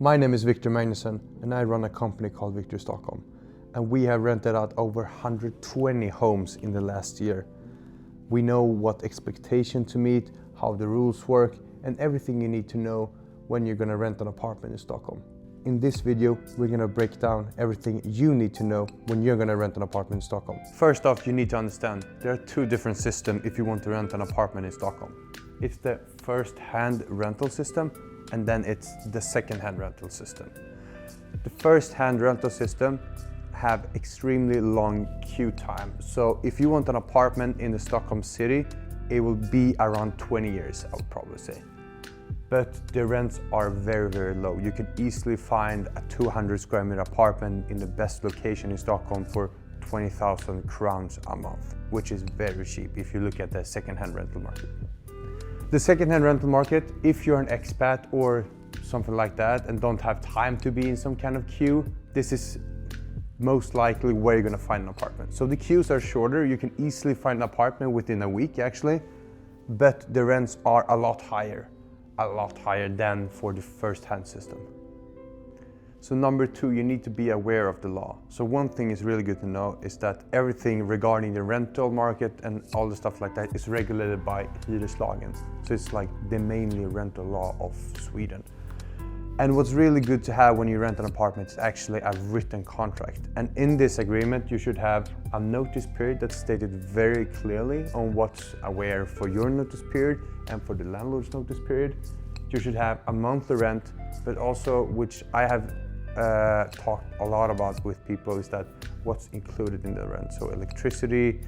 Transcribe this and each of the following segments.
My name is Victor Magnusson and I run a company called Victory Stockholm. And we have rented out over 120 homes in the last year. We know what expectation to meet, how the rules work, and everything you need to know when you're gonna rent an apartment in Stockholm. In this video, we're gonna break down everything you need to know when you're gonna rent an apartment in Stockholm. First off, you need to understand there are two different systems if you want to rent an apartment in Stockholm. It's the first-hand rental system, and then it's the second-hand rental system. The first-hand rental system have extremely long queue time. So if you want an apartment in the Stockholm city, it will be around 20 years, I would probably say. But the rents are very, very low. You can easily find a 200 square meter apartment in the best location in Stockholm for 20,000 crowns a month, which is very cheap if you look at the second-hand rental market. The second-hand rental market, if you're an expat or something like that and don't have time to be in some kind of queue, this is most likely where you're gonna find an apartment. So the queues are shorter, you can easily find an apartment within a week actually, but the rents are a lot higher than for the first-hand system. So number two, you need to be aware of the law. So one thing is really good to know is that everything regarding the rental market and all the stuff like that is regulated by hyreslagen. So it's like the mainly rental law of Sweden. And what's really good to have when you rent an apartment is actually a written contract. And in this agreement, you should have a notice period that's stated very clearly on what's aware for your notice period and for the landlord's notice period. You should have a monthly rent, but also, which I have talked a lot about with people, is that what's included in the rent. So electricity,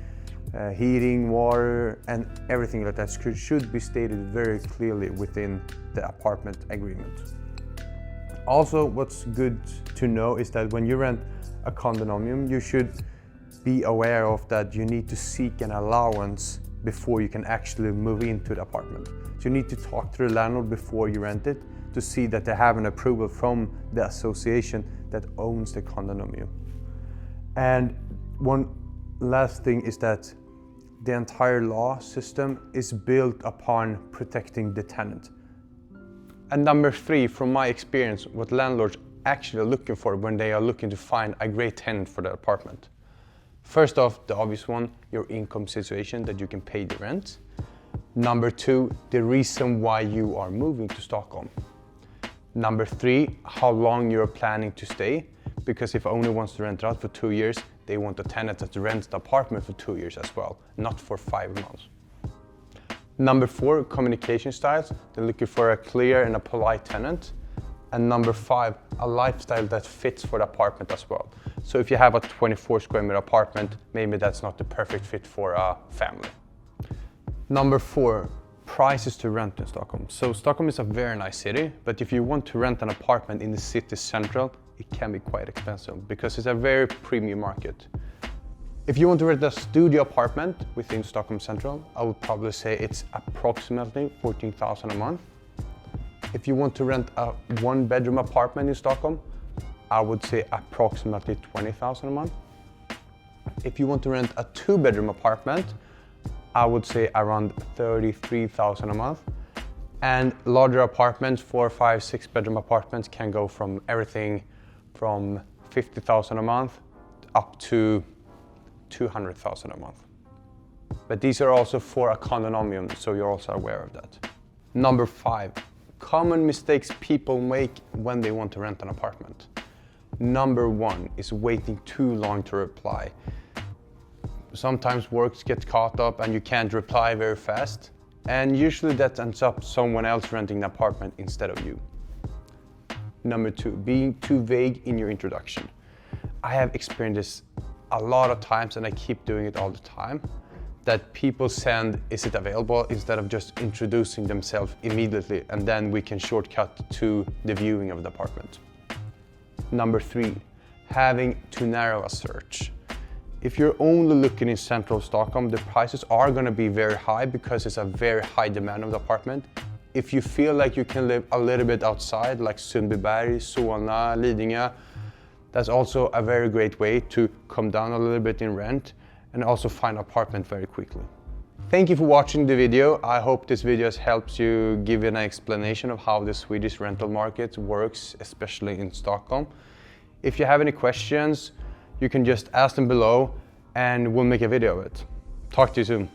heating, water, and everything like that should be stated very clearly within the apartment agreement. Also, what's good to know is that when you rent a condominium, you should be aware of that you need to seek an allowance before you can actually move into the apartment. So you need to talk to the landlord before you rent it to see that they have an approval from the association that owns the condominium. And one last thing is that the entire law system is built upon protecting the tenant. And number three, from my experience, what landlords actually are looking for when they are looking to find a great tenant for their apartment. First off, the obvious one, your income situation, that you can pay the rent. Number two, the reason why you are moving to Stockholm. Number three, how long you're planning to stay. Because if owner wants to rent it out for 2 years, they want a tenant that rents the apartment for 2 years as well, not for 5 months. Number four, communication styles. They're looking for a clear and a polite tenant. And number five, a lifestyle that fits for the apartment as well. So if you have a 24 square meter apartment, maybe that's not the perfect fit for a family. Number four, prices to rent in Stockholm. So Stockholm is a very nice city, but if you want to rent an apartment in the city central, it can be quite expensive because it's a very premium market. If you want to rent a studio apartment within Stockholm Central, I would probably say it's approximately 14,000 a month. If you want to rent a one-bedroom apartment in Stockholm, I would say approximately 20,000 a month. If you want to rent a two-bedroom apartment, I would say around 33,000 a month. And larger apartments, 4, 5, 6-bedroom apartments can go from everything from 50,000 a month up to 200,000 a month. But these are also for a condominium, so you're also aware of that. Number five, common mistakes people make when they want to rent an apartment. Number one is waiting too long to reply. Sometimes works get caught up and you can't reply very fast. And usually that ends up someone else renting the apartment instead of you. Number two, being too vague in your introduction. I have experienced this a lot of times and I keep doing it all the time, that people send, is it available, instead of just introducing themselves immediately, and then we can shortcut to the viewing of the apartment. Number three, having too narrow a search. If you're only looking in central Stockholm, the prices are going to be very high because it's a very high demand of the apartment. If you feel like you can live a little bit outside, like Sundbyberg, Solna, Lidingö, that's also a very great way to come down a little bit in rent and also find an apartment very quickly. Thank you for watching the video. I hope this video has helped you give an explanation of how the Swedish rental market works, especially in Stockholm. If you have any questions, you can just ask them below and we'll make a video of it. Talk to you soon.